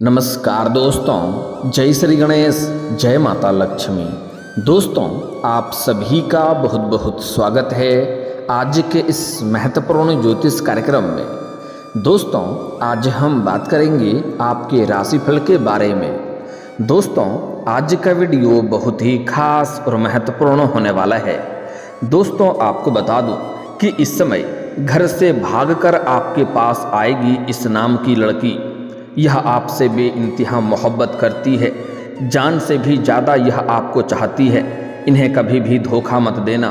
नमस्कार दोस्तों, जय श्री गणेश, जय माता लक्ष्मी। दोस्तों, आप सभी का बहुत बहुत स्वागत है आज के इस महत्वपूर्ण ज्योतिष कार्यक्रम में। दोस्तों, आज हम बात करेंगे आपके राशिफल के बारे में। दोस्तों, आज का वीडियो बहुत ही खास और महत्वपूर्ण होने वाला है। दोस्तों, आपको बता दूं कि इस समय घर से भागकर आपके पास आएगी इस नाम की लड़की। यह आपसे बेइंतहा मोहब्बत करती है, जान से भी ज़्यादा यह आपको चाहती है। इन्हें कभी भी धोखा मत देना,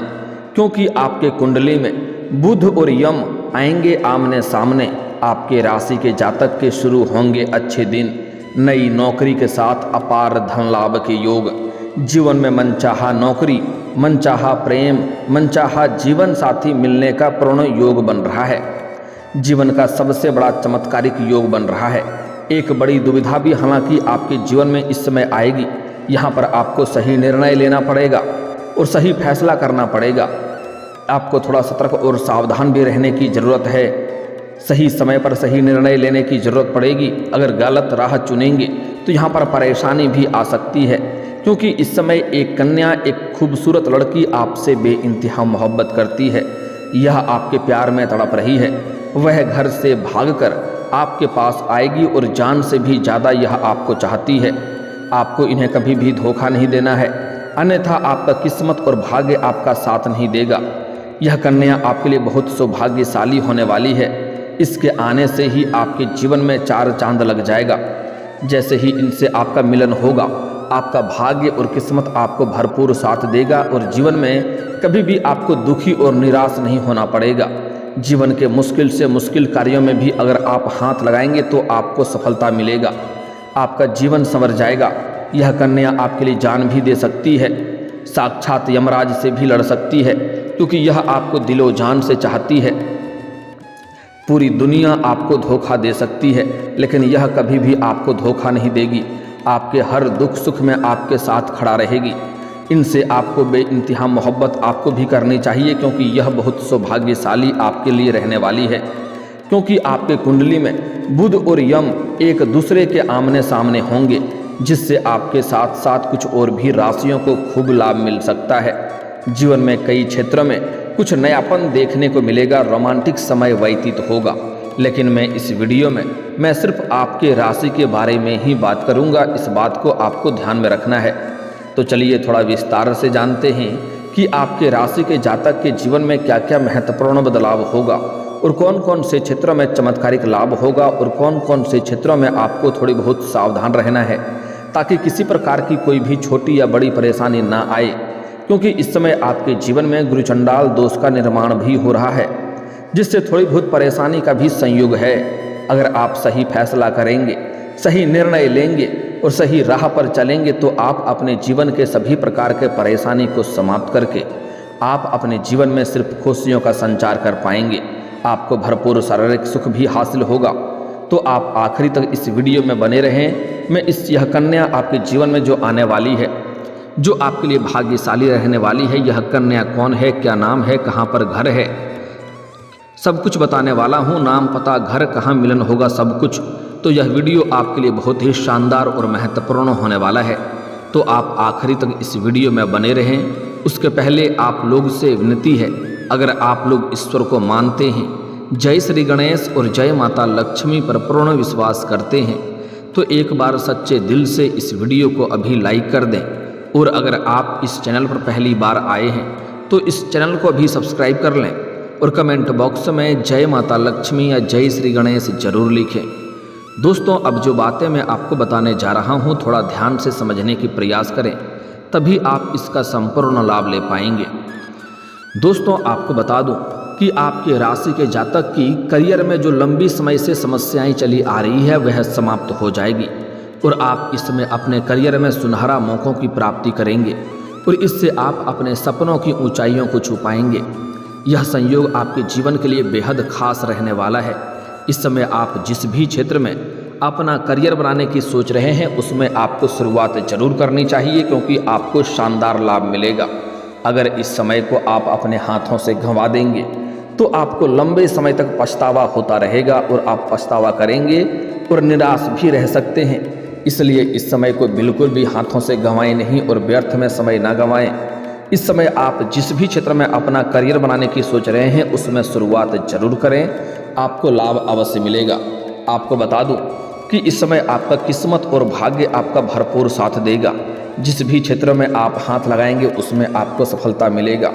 क्योंकि आपके कुंडली में बुध और यम आएंगे आमने सामने। आपके राशि के जातक के शुरू होंगे अच्छे दिन। नई नौकरी के साथ अपार धन लाभ के योग, जीवन में मनचाहा नौकरी, मनचाहा प्रेम, मनचाहा जीवन साथी मिलने का पूर्ण योग बन रहा है। जीवन का सबसे बड़ा चमत्कारिक योग बन रहा है। एक बड़ी दुविधा भी हालांकि आपके जीवन में इस समय आएगी। यहाँ पर आपको सही निर्णय लेना पड़ेगा और सही फैसला करना पड़ेगा। आपको थोड़ा सतर्क और सावधान भी रहने की ज़रूरत है। सही समय पर सही निर्णय लेने की ज़रूरत पड़ेगी। अगर गलत राह चुनेंगे तो यहाँ पर परेशानी भी आ सकती है, क्योंकि इस समय एक कन्या, एक खूबसूरत लड़की आपसे बेइंतहा मोहब्बत करती है। यह आपके प्यार में तड़प रही है। वह घर से भागकर आपके पास आएगी और जान से भी ज़्यादा यह आपको चाहती है। आपको इन्हें कभी भी धोखा नहीं देना है, अन्यथा आपका किस्मत और भाग्य आपका साथ नहीं देगा। यह कन्या आपके लिए बहुत सौभाग्यशाली होने वाली है। इसके आने से ही आपके जीवन में चार चांद लग जाएगा। जैसे ही इनसे आपका मिलन होगा, आपका भाग्य और किस्मत आपको भरपूर साथ देगा और जीवन में कभी भी आपको दुखी और निराश नहीं होना पड़ेगा। जीवन के मुश्किल से मुश्किल कार्यों में भी अगर आप हाथ लगाएंगे तो आपको सफलता मिलेगा। आपका जीवन संवर जाएगा। यह कन्या आपके लिए जान भी दे सकती है, साक्षात यमराज से भी लड़ सकती है, क्योंकि यह आपको दिलो जान से चाहती है। पूरी दुनिया आपको धोखा दे सकती है, लेकिन यह कभी भी आपको धोखा नहीं देगी। आपके हर दुख सुख में आपके साथ खड़ा रहेगी। इनसे आपको बेइंतहा मोहब्बत आपको भी करनी चाहिए, क्योंकि यह बहुत सौभाग्यशाली आपके लिए रहने वाली है। क्योंकि आपके कुंडली में बुध और यम एक दूसरे के आमने सामने होंगे, जिससे आपके साथ साथ कुछ और भी राशियों को खूब लाभ मिल सकता है। जीवन में कई क्षेत्रों में कुछ नयापन देखने को मिलेगा। रोमांटिक समय व्यतीत होगा। लेकिन मैं इस वीडियो में मैं सिर्फ आपके राशि के बारे में ही बात करूँगा। इस बात को आपको ध्यान में रखना है। तो चलिए थोड़ा विस्तार से जानते हैं कि आपके राशि के जातक के जीवन में क्या क्या महत्वपूर्ण बदलाव होगा और कौन कौन से क्षेत्रों में चमत्कारिक लाभ होगा और कौन कौन से क्षेत्रों में आपको थोड़ी बहुत सावधान रहना है, ताकि किसी प्रकार की कोई भी छोटी या बड़ी परेशानी ना आए। क्योंकि इस समय आपके जीवन में गुरुचंडाल दोष का निर्माण भी हो रहा है, जिससे थोड़ी बहुत परेशानी का भी संयोग है। अगर आप सही फैसला करेंगे, सही निर्णय लेंगे और सही राह पर चलेंगे तो आप अपने जीवन के सभी प्रकार के परेशानी को समाप्त करके आप अपने जीवन में सिर्फ खुशियों का संचार कर पाएंगे। आपको भरपूर शारीरिक सुख भी हासिल होगा। तो आप आखिरी तक इस वीडियो में बने रहें। मैं यह कन्या आपके जीवन में जो आने वाली है, जो आपके लिए भाग्यशाली रहने वाली है, यह कन्या कौन है, क्या नाम है, कहाँ पर घर है, सब कुछ बताने वाला हूँ। नाम, पता, घर, कहाँ मिलन होगा, सब कुछ। तो यह वीडियो आपके लिए बहुत ही शानदार और महत्वपूर्ण होने वाला है। तो आप आखिरी तक इस वीडियो में बने रहें। उसके पहले आप लोग से विनती है, अगर आप लोग ईश्वर को मानते हैं, जय श्री गणेश और जय माता लक्ष्मी पर पूर्ण विश्वास करते हैं, तो एक बार सच्चे दिल से इस वीडियो को अभी लाइक कर दें। और अगर आप इस चैनल पर पहली बार आए हैं तो इस चैनल को अभी सब्सक्राइब कर लें और कमेंट बॉक्स में जय माता लक्ष्मी या जय श्री गणेश जरूर लिखें। दोस्तों, अब जो बातें मैं आपको बताने जा रहा हूँ, थोड़ा ध्यान से समझने की प्रयास करें, तभी आप इसका संपूर्ण लाभ ले पाएंगे। दोस्तों, आपको बता दूं कि आपके राशि के जातक की करियर में जो लंबी समय से समस्याएं चली आ रही है, वह समाप्त हो जाएगी और आप इसमें अपने करियर में सुनहरा मौक़ों की प्राप्ति करेंगे और इससे आप अपने सपनों की ऊंचाइयों को छू पाएंगे। यह संयोग आपके जीवन के लिए बेहद खास रहने वाला है। इस समय आप जिस भी क्षेत्र में अपना करियर बनाने की सोच रहे हैं, उसमें आपको शुरुआत जरूर करनी चाहिए, क्योंकि आपको शानदार लाभ मिलेगा। अगर इस समय को आप अपने हाथों से गंवा देंगे तो आपको लंबे समय तक पछतावा होता रहेगा और आप पछतावा करेंगे और निराश भी रह सकते हैं। इसलिए इस समय को बिल्कुल भी हाथों से गंवाएं नहीं और व्यर्थ में समय ना गंवाएं। इस समय आप जिस भी क्षेत्र में अपना करियर बनाने की सोच रहे हैं उसमें शुरुआत जरूर करें, आपको लाभ अवश्य मिलेगा। आपको बता दूं कि इस समय आपका किस्मत और भाग्य आपका भरपूर साथ देगा। जिस भी क्षेत्र में आप हाथ लगाएंगे उसमें आपको सफलता मिलेगा।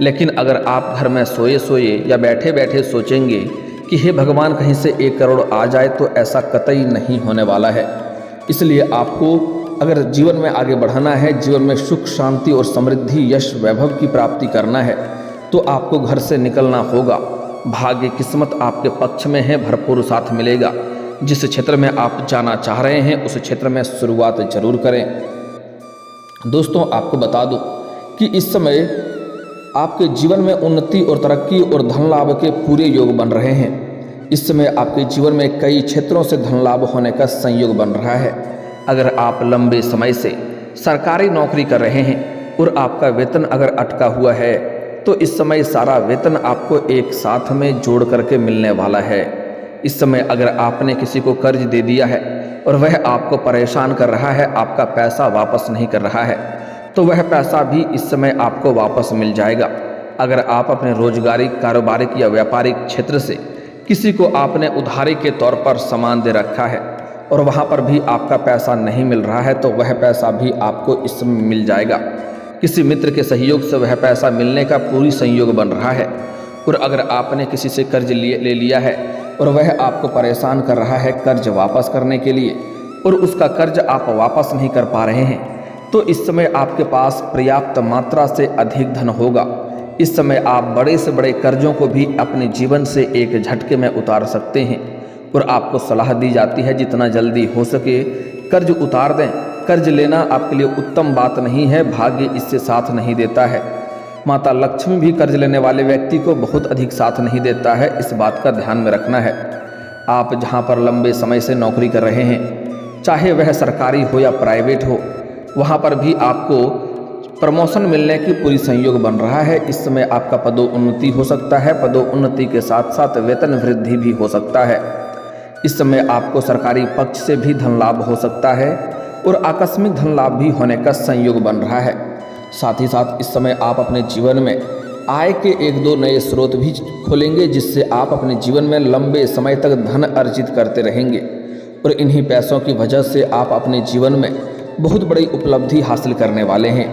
लेकिन अगर आप घर में सोए सोए या बैठे बैठे सोचेंगे कि हे भगवान कहीं से 1 करोड़ आ जाए, तो ऐसा कतई नहीं होने वाला है। इसलिए आपको अगर जीवन में आगे बढ़ाना है, जीवन में सुख शांति और समृद्धि यश वैभव की प्राप्ति करना है, तो आपको घर से निकलना होगा। भाग्य किस्मत आपके पक्ष में है, भरपूर साथ मिलेगा। जिस क्षेत्र में आप जाना चाह रहे हैं उस क्षेत्र में शुरुआत जरूर करें। दोस्तों, आपको बता दूं कि इस समय आपके जीवन में उन्नति और तरक्की और धन लाभ के पूरे योग बन रहे हैं। इस समय आपके जीवन में कई क्षेत्रों से धन लाभ होने का संयोग बन रहा है। अगर आप लंबे समय से सरकारी नौकरी कर रहे हैं और आपका वेतन अगर अटका हुआ है, तो इस समय सारा वेतन आपको एक साथ में जोड़ करके मिलने वाला है। इस समय अगर आपने किसी को कर्ज दे दिया है और वह आपको परेशान कर रहा है, आपका पैसा वापस नहीं कर रहा है, तो वह पैसा भी इस समय आपको वापस मिल जाएगा। अगर आप अपने रोजगारी, कारोबारिक या व्यापारिक क्षेत्र से किसी को आपने उधारी के तौर पर सामान दे रखा है और वहाँ पर भी आपका पैसा नहीं मिल रहा है, तो वह पैसा भी आपको इस समय मिल जाएगा। किसी मित्र के सहयोग से वह पैसा मिलने का पूरी संयोग बन रहा है। और अगर आपने किसी से कर्ज ले लिया है और वह आपको परेशान कर रहा है कर्ज वापस करने के लिए, और उसका कर्ज आप वापस नहीं कर पा रहे हैं, तो इस समय आपके पास पर्याप्त मात्रा से अधिक धन होगा। इस समय आप बड़े से बड़े कर्जों को भी अपने जीवन से एक झटके में उतार सकते हैं। और आपको सलाह दी जाती है जितना जल्दी हो सके कर्ज उतार दें। कर्ज लेना आपके लिए उत्तम बात नहीं है, भाग्य इससे साथ नहीं देता है। माता लक्ष्मी भी कर्ज लेने वाले व्यक्ति को बहुत अधिक साथ नहीं देता है, इस बात का ध्यान में रखना है। आप जहां पर लंबे समय से नौकरी कर रहे हैं, चाहे वह सरकारी हो या प्राइवेट हो, वहां पर भी आपको प्रमोशन मिलने की पूरी संयोग बन रहा है। इस समय आपका पदोन्नति हो सकता है, पदोन्नति के साथ साथ वेतन वृद्धि भी हो सकता है। इस समय आपको सरकारी पक्ष से भी धन लाभ हो सकता है और आकस्मिक धन लाभ भी होने का संयोग बन रहा है। साथ ही साथ इस समय आप अपने जीवन में आय के 1-2 नए स्रोत भी खोलेंगे, जिससे आप अपने जीवन में लंबे समय तक धन अर्जित करते रहेंगे। और इन्हीं पैसों की वजह से आप अपने जीवन में बहुत बड़ी उपलब्धि हासिल करने वाले हैं।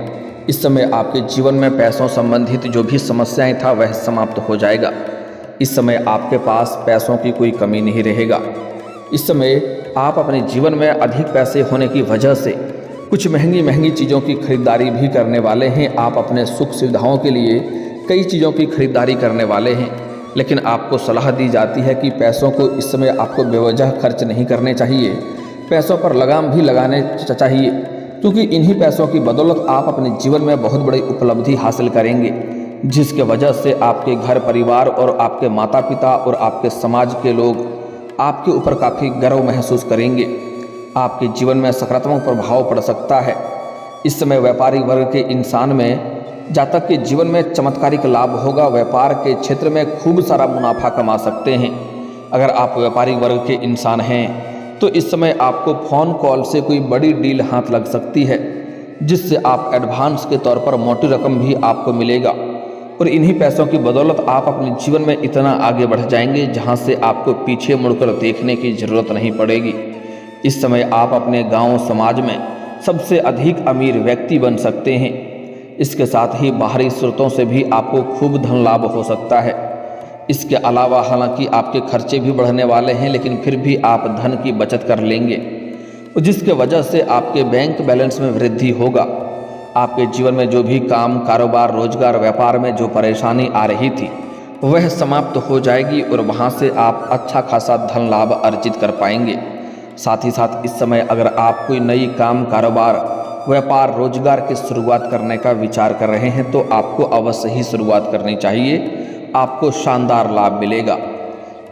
इस समय आपके जीवन में पैसों संबंधित जो भी समस्याएं था वह समाप्त हो जाएगा। इस समय आपके पास पैसों की कोई कमी नहीं रहेगा। इस समय आप अपने जीवन में अधिक पैसे होने की वजह से कुछ महंगी महंगी चीज़ों की खरीदारी भी करने वाले हैं। आप अपने सुख सुविधाओं के लिए कई चीज़ों की खरीदारी करने वाले हैं, लेकिन आपको सलाह दी जाती है कि पैसों को इस समय आपको बेवजह खर्च नहीं करने चाहिए, पैसों पर लगाम भी लगाने चाहिए, क्योंकि इन्हीं पैसों की बदौलत आप अपने जीवन में बहुत बड़ी उपलब्धि हासिल करेंगे, जिसके वजह से आपके घर परिवार और आपके माता पिता और आपके समाज के लोग आपके ऊपर काफ़ी गर्व महसूस करेंगे। आपके जीवन में सकारात्मक प्रभाव पड़ सकता है। इस समय व्यापारिक वर्ग के इंसान में जातक के जीवन में चमत्कारिक लाभ होगा। व्यापार के क्षेत्र में खूब सारा मुनाफा कमा सकते हैं। अगर आप व्यापारिक वर्ग के इंसान हैं तो इस समय आपको फ़ोन कॉल से कोई बड़ी डील हाथ लग सकती है, जिससे आप एडवांस के तौर पर मोटी रकम भी आपको मिलेगा। और इन्हीं पैसों की बदौलत आप अपने जीवन में इतना आगे बढ़ जाएंगे जहां से आपको पीछे मुड़कर देखने की ज़रूरत नहीं पड़ेगी। इस समय आप अपने गांव समाज में सबसे अधिक अमीर व्यक्ति बन सकते हैं। इसके साथ ही बाहरी स्रोतों से भी आपको खूब धन लाभ हो सकता है। इसके अलावा हालांकि आपके खर्चे भी बढ़ने वाले हैं, लेकिन फिर भी आप धन की बचत कर लेंगे, जिसके वजह से आपके बैंक बैलेंस में वृद्धि होगा। आपके जीवन में जो भी काम, कारोबार, रोजगार, व्यापार में जो परेशानी आ रही थी वह समाप्त हो जाएगी और वहां से आप अच्छा खासा धन लाभ अर्जित कर पाएंगे। साथ ही साथ इस समय अगर आप कोई नई काम, कारोबार, व्यापार, रोजगार की शुरुआत करने का विचार कर रहे हैं तो आपको अवश्य ही शुरुआत करनी चाहिए। आपको शानदार लाभ मिलेगा।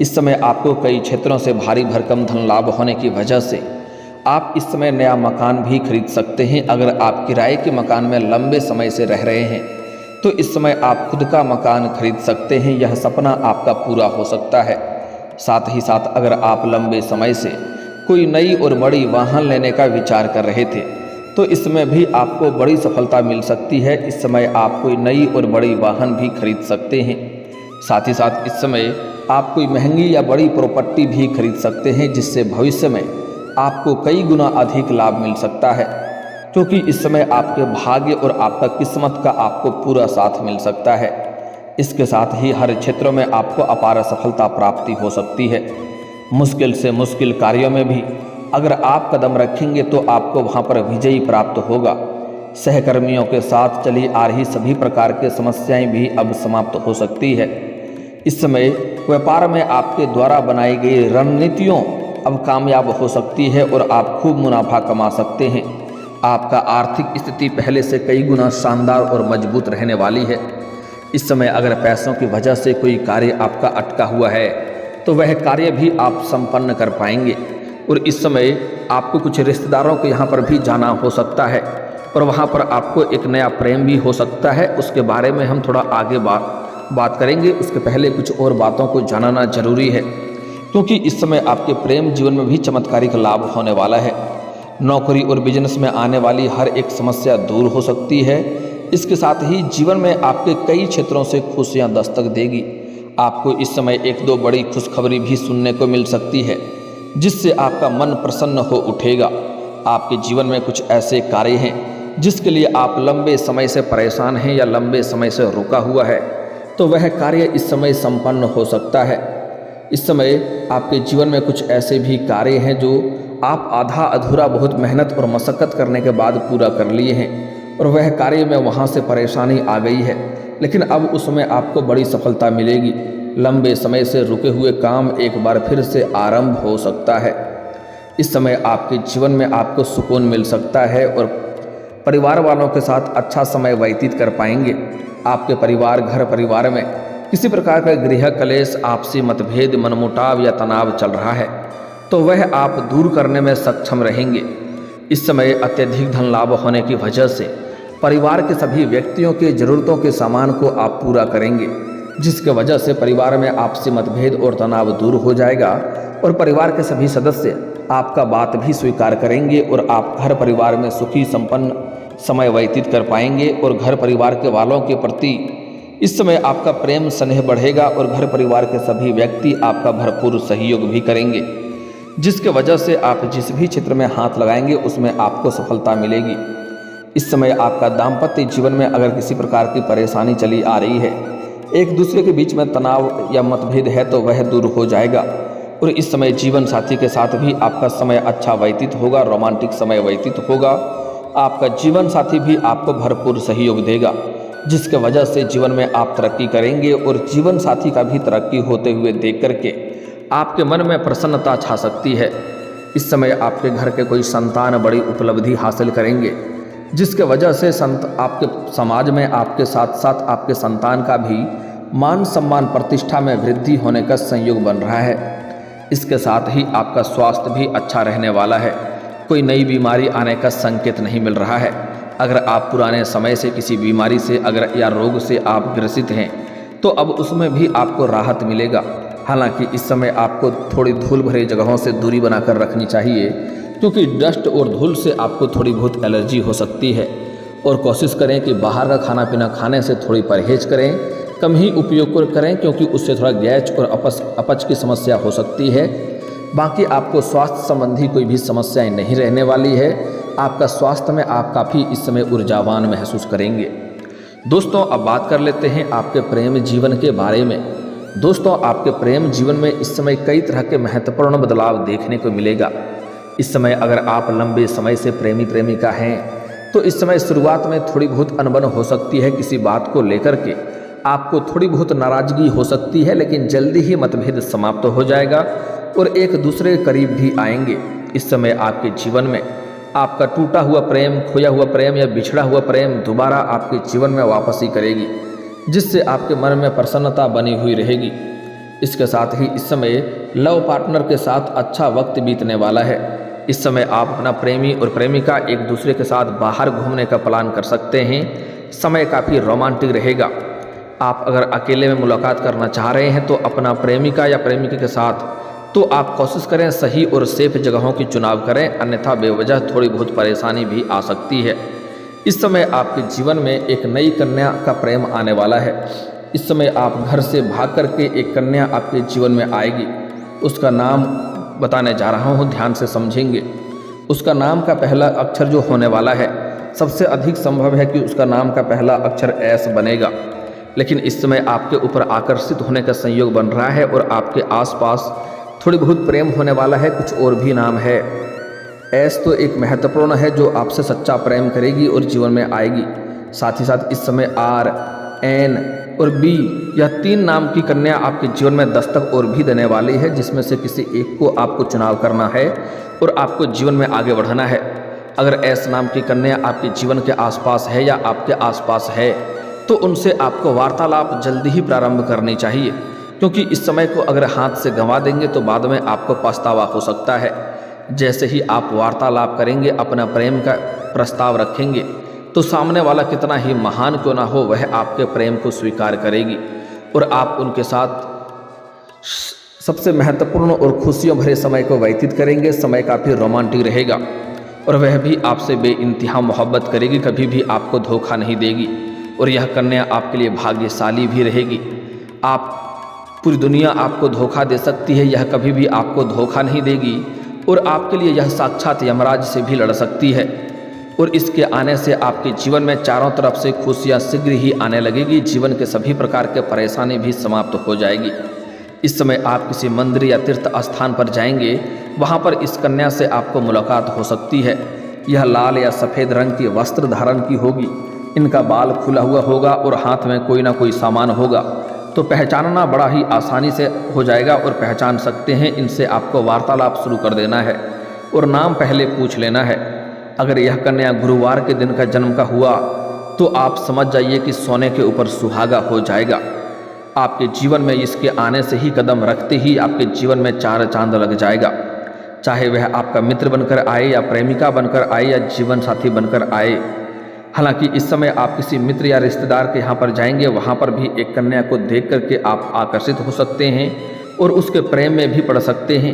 इस समय आपको कई क्षेत्रों से भारी भरकम धन लाभ होने की वजह से आप इस समय नया मकान भी खरीद सकते हैं। अगर आप किराए के मकान में लंबे समय से रह रहे हैं तो इस समय आप खुद का मकान खरीद सकते हैं। यह सपना आपका पूरा हो सकता है। साथ ही साथ अगर आप लंबे समय से कोई नई और बड़ी वाहन लेने का विचार कर रहे थे तो इसमें भी आपको बड़ी सफलता मिल सकती है। इस समय आप कोई नई और बड़ी वाहन भी खरीद सकते हैं। साथ ही साथ इस समय आप कोई महंगी या बड़ी प्रॉपर्टी भी खरीद सकते हैं, जिससे भविष्य में आपको कई गुना अधिक लाभ मिल सकता है, क्योंकि इस समय आपके भाग्य और आपका किस्मत का आपको पूरा साथ मिल सकता है। इसके साथ ही हर क्षेत्रों में आपको अपार सफलता प्राप्ति हो सकती है। मुश्किल से मुश्किल कार्यों में भी अगर आप कदम रखेंगे तो आपको वहां पर विजयी प्राप्त होगा। सहकर्मियों के साथ चली आ रही सभी प्रकार की समस्याएं भी अब समाप्त हो सकती है। इस समय व्यापार में आपके द्वारा बनाई गई रणनीतियों अब कामयाब हो सकती है और आप खूब मुनाफा कमा सकते हैं। आपका आर्थिक स्थिति पहले से कई गुना शानदार और मजबूत रहने वाली है। इस समय अगर पैसों की वजह से कोई कार्य आपका अटका हुआ है तो वह कार्य भी आप संपन्न कर पाएंगे। और इस समय आपको कुछ रिश्तेदारों के यहाँ पर भी जाना हो सकता है और वहाँ पर आपको एक नया प्रेम भी हो सकता है। उसके बारे में हम थोड़ा आगे बात करेंगे। उसके पहले कुछ और बातों को जानना जरूरी है, क्योंकि इस समय आपके प्रेम जीवन में भी चमत्कारिक लाभ होने वाला है। नौकरी और बिजनेस में आने वाली हर एक समस्या दूर हो सकती है। इसके साथ ही जीवन में आपके कई क्षेत्रों से खुशियाँ दस्तक देगी। आपको इस समय एक दो बड़ी खुशखबरी भी सुनने को मिल सकती है, जिससे आपका मन प्रसन्न हो उठेगा। आपके जीवन में कुछ ऐसे कार्य हैं जिसके लिए आप लंबे समय से परेशान हैं या लंबे समय से रुका हुआ है, तो वह कार्य इस समय संपन्न हो सकता है। इस समय आपके जीवन में कुछ ऐसे भी कार्य हैं जो आप आधा अधूरा बहुत मेहनत और मशक्क़त करने के बाद पूरा कर लिए हैं और वह कार्य में वहाँ से परेशानी आ गई है, लेकिन अब उसमें आपको बड़ी सफलता मिलेगी। लंबे समय से रुके हुए काम एक बार फिर से आरंभ हो सकता है। इस समय आपके जीवन में आपको सुकून मिल सकता है और परिवार वालों के साथ अच्छा समय व्यतीत कर पाएंगे। आपके घर परिवार में किसी प्रकार का गृह कलेश, आपसी मतभेद, मनमुटाव या तनाव चल रहा है तो वह आप दूर करने में सक्षम रहेंगे। इस समय अत्यधिक धन लाभ होने की वजह से परिवार के सभी व्यक्तियों के ज़रूरतों के सामान को आप पूरा करेंगे, जिसके वजह से परिवार में आपसी मतभेद और तनाव दूर हो जाएगा और परिवार के सभी सदस्य आपका बात भी स्वीकार करेंगे और आप घर परिवार में सुखी संपन्न समय व्यतीत कर पाएंगे। और घर परिवार के वालों के प्रति इस समय आपका प्रेम स्नेह बढ़ेगा और घर परिवार के सभी व्यक्ति आपका भरपूर सहयोग भी करेंगे, जिसके वजह से आप जिस भी क्षेत्र में हाथ लगाएंगे उसमें आपको सफलता मिलेगी। इस समय आपका दाम्पत्य जीवन में अगर किसी प्रकार की परेशानी चली आ रही है, एक दूसरे के बीच में तनाव या मतभेद है तो वह दूर हो जाएगा। और इस समय जीवन साथी के साथ भी आपका समय अच्छा व्यतीत होगा, रोमांटिक समय व्यतीत होगा। आपका जीवन साथी भी आपको भरपूर सहयोग देगा, जिसके वजह से जीवन में आप तरक्की करेंगे और जीवन साथी का भी तरक्की होते हुए देख करके आपके मन में प्रसन्नता छा सकती है। इस समय आपके घर के कोई संतान बड़ी उपलब्धि हासिल करेंगे, जिसके वजह से आपके समाज में आपके साथ साथ आपके संतान का भी मान सम्मान प्रतिष्ठा में वृद्धि होने का संयोग बन रहा है। इसके साथ ही आपका स्वास्थ्य भी अच्छा रहने वाला है। कोई नई बीमारी आने का संकेत नहीं मिल रहा है। अगर आप पुराने समय से किसी बीमारी से या रोग से आप ग्रसित हैं तो अब उसमें भी आपको राहत मिलेगा। हालांकि इस समय आपको थोड़ी धूल भरी जगहों से दूरी बनाकर रखनी चाहिए, क्योंकि डस्ट और धूल से आपको थोड़ी बहुत एलर्जी हो सकती है। और कोशिश करें कि बाहर का खाना पीना खाने से थोड़ी परहेज करें, कम ही उपयोग करें, क्योंकि उससे थोड़ा गैस और अपच की समस्या हो सकती है। बाकी आपको स्वास्थ्य संबंधी कोई भी समस्याएं नहीं रहने वाली है। आपका स्वास्थ्य में आप काफ़ी इस समय ऊर्जावान महसूस करेंगे। दोस्तों, अब बात कर लेते हैं आपके प्रेम जीवन के बारे में। दोस्तों, आपके प्रेम जीवन में इस समय कई तरह के महत्वपूर्ण बदलाव देखने को मिलेगा। इस समय अगर आप लंबे समय से प्रेमिका हैं तो इस समय शुरुआत में थोड़ी बहुत अनबन हो सकती है। किसी बात को लेकर के आपको थोड़ी बहुत नाराजगी हो सकती है, लेकिन जल्दी ही मतभेद समाप्त हो जाएगा और एक दूसरे के करीब भी आएंगे। इस समय आपके जीवन में आपका टूटा हुआ प्रेम, खोया हुआ प्रेम या बिछड़ा हुआ प्रेम दोबारा आपके जीवन में वापसी करेगी, जिससे आपके मन में प्रसन्नता बनी हुई रहेगी। इसके साथ ही इस समय लव पार्टनर के साथ अच्छा वक्त बीतने वाला है। इस समय आप अपना प्रेमी और प्रेमिका एक दूसरे के साथ बाहर घूमने का प्लान कर सकते हैं। समय काफ़ी रोमांटिक रहेगा। आप अगर अकेले में मुलाकात करना चाह रहे हैं तो अपना प्रेमिका या प्रेमिका के साथ तो आप कोशिश करें सही और सेफ जगहों की चुनाव करें, अन्यथा बेवजह थोड़ी बहुत परेशानी भी आ सकती है। इस समय आपके जीवन में एक नई कन्या का प्रेम आने वाला है। इस समय आप घर से भाग करके एक कन्या आपके जीवन में आएगी। उसका नाम बताने जा रहा हूँ, ध्यान से समझेंगे। उसका नाम का पहला अक्षर जो होने वाला है, सबसे अधिक संभव है कि उसका नाम का पहला अक्षर एस बनेगा। लेकिन इस समय आपके ऊपर आकर्षित होने का संयोग बन रहा है और आपके आसपास थोड़ी बहुत प्रेम होने वाला है। कुछ और भी नाम है। एस तो एक महत्वपूर्ण है जो आपसे सच्चा प्रेम करेगी और जीवन में आएगी। साथ ही साथ इस समय आर, एन और बी यह 3 नाम की कन्या आपके जीवन में दस्तक और भी देने वाली है, जिसमें से किसी एक को आपको चुनाव करना है और आपको जीवन में आगे बढ़ाना है। अगर एस नाम की कन्या आपके जीवन के आसपास है या आपके आसपास है तो उनसे आपको वार्तालाप जल्दी ही प्रारंभ करनी चाहिए, क्योंकि इस समय को अगर हाथ से गंवा देंगे तो बाद में आपको पछतावा हो सकता है। जैसे ही आप वार्तालाप करेंगे, अपना प्रेम का प्रस्ताव रखेंगे, तो सामने वाला कितना ही महान क्यों ना हो, वह आपके प्रेम को स्वीकार करेगी और आप उनके साथ सबसे महत्वपूर्ण और खुशियों भरे समय को व्यतीत करेंगे। समय काफ़ी रोमांटिक रहेगा और वह भी आपसे बेइंतहा मोहब्बत करेगी, कभी भी आपको धोखा नहीं देगी और यह कन्या आपके लिए भाग्यशाली भी रहेगी। पूरी दुनिया आपको धोखा दे सकती है, यह कभी भी आपको धोखा नहीं देगी और आपके लिए यह साक्षात यमराज से भी लड़ सकती है। और इसके आने से आपके जीवन में चारों तरफ से खुशियाँ शीघ्र ही आने लगेगी। जीवन के सभी प्रकार के परेशानी भी समाप्त हो जाएगी। इस समय आप किसी मंदिर या तीर्थ स्थान पर जाएंगे, वहाँ पर इस कन्या से आपको मुलाकात हो सकती है। यह लाल या सफ़ेद रंग की वस्त्र धारण की होगी, इनका बाल खुला हुआ होगा और हाथ में कोई ना कोई सामान होगा, तो पहचानना बड़ा ही आसानी से हो जाएगा और पहचान सकते हैं। इनसे आपको वार्तालाप शुरू कर देना है और नाम पहले पूछ लेना है। अगर यह कन्या गुरुवार के दिन का जन्म का हुआ तो आप समझ जाइए कि सोने के ऊपर सुहागा हो जाएगा। आपके जीवन में इसके आने से ही कदम रखते ही आपके जीवन में 4 चांद लग जाएगा। चाहे वह आपका मित्र बनकर आए या प्रेमिका बनकर आए या जीवन साथी बनकर आए। हालांकि इस समय आप किसी मित्र या रिश्तेदार के यहाँ पर जाएंगे, वहाँ पर भी एक कन्या को देख करके आप आकर्षित हो सकते हैं और उसके प्रेम में भी पड़ सकते हैं।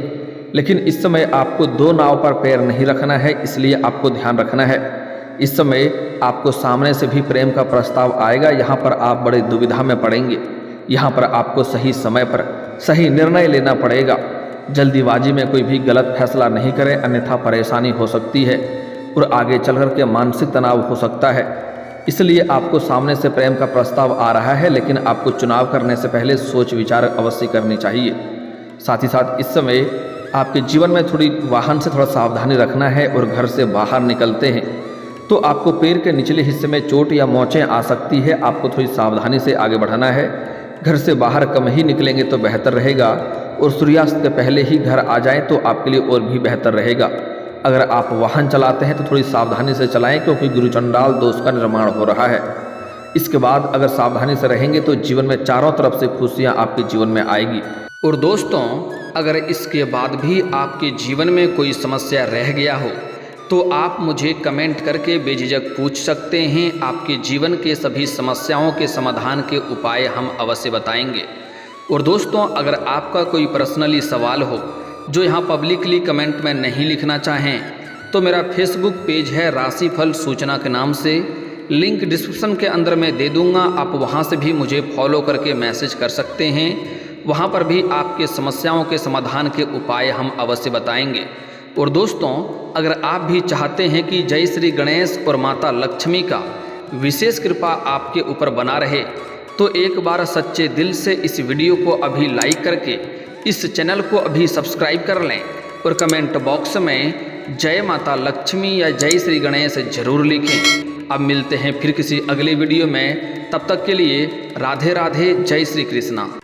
लेकिन इस समय आपको 2 नाव पर पैर नहीं रखना है, इसलिए आपको ध्यान रखना है। इस समय आपको सामने से भी प्रेम का प्रस्ताव आएगा, यहाँ पर आप बड़े दुविधा में पड़ेंगे। यहाँ पर आपको सही समय पर सही निर्णय लेना पड़ेगा। जल्दीबाजी में कोई भी गलत फैसला नहीं करें, अन्यथा परेशानी हो सकती है और आगे चल कर के मानसिक तनाव हो सकता है। इसलिए आपको सामने से प्रेम का प्रस्ताव आ रहा है, लेकिन आपको चुनाव करने से पहले सोच विचार अवश्य करनी चाहिए। साथ ही साथ इस समय आपके जीवन में थोड़ी वाहन से थोड़ा सावधानी रखना है और घर से बाहर निकलते हैं तो आपको पैर के निचले हिस्से में चोट या मोचें आ सकती है। आपको थोड़ी सावधानी से आगे बढ़ाना है। घर से बाहर कम ही निकलेंगे तो बेहतर रहेगा और सूर्यास्त के पहले ही घर आ जाएं तो आपके लिए और भी बेहतर रहेगा। अगर आप वाहन चलाते हैं तो थोड़ी सावधानी से चलाएं, क्योंकि गुरुचंडाल दोष का निर्माण हो रहा है। इसके बाद अगर सावधानी से रहेंगे तो जीवन में चारों तरफ से खुशियां आपके जीवन में आएगी। और दोस्तों, अगर इसके बाद भी आपके जीवन में कोई समस्या रह गया हो तो आप मुझे कमेंट करके बेझिझक पूछ सकते हैं। आपके जीवन के सभी समस्याओं के समाधान के उपाय हम अवश्य बताएंगे। और दोस्तों, अगर आपका कोई पर्सनली सवाल हो जो यहाँ पब्लिकली कमेंट में नहीं लिखना चाहें तो मेरा फेसबुक पेज है राशिफल सूचना के नाम से, लिंक डिस्क्रिप्शन के अंदर मैं दे दूँगा। आप वहाँ से भी मुझे फॉलो करके मैसेज कर सकते हैं। वहाँ पर भी आपके समस्याओं के समाधान के उपाय हम अवश्य बताएंगे। और दोस्तों, अगर आप भी चाहते हैं कि जय श्री गणेश और माता लक्ष्मी का विशेष कृपा आपके ऊपर बना रहे तो एक बार सच्चे दिल से इस वीडियो को अभी लाइक करके इस चैनल को अभी सब्सक्राइब कर लें और कमेंट बॉक्स में जय माता लक्ष्मी या जय श्री गणेश जरूर लिखें। अब मिलते हैं फिर किसी अगले वीडियो में, तब तक के लिए राधे राधे, जय श्री कृष्णा।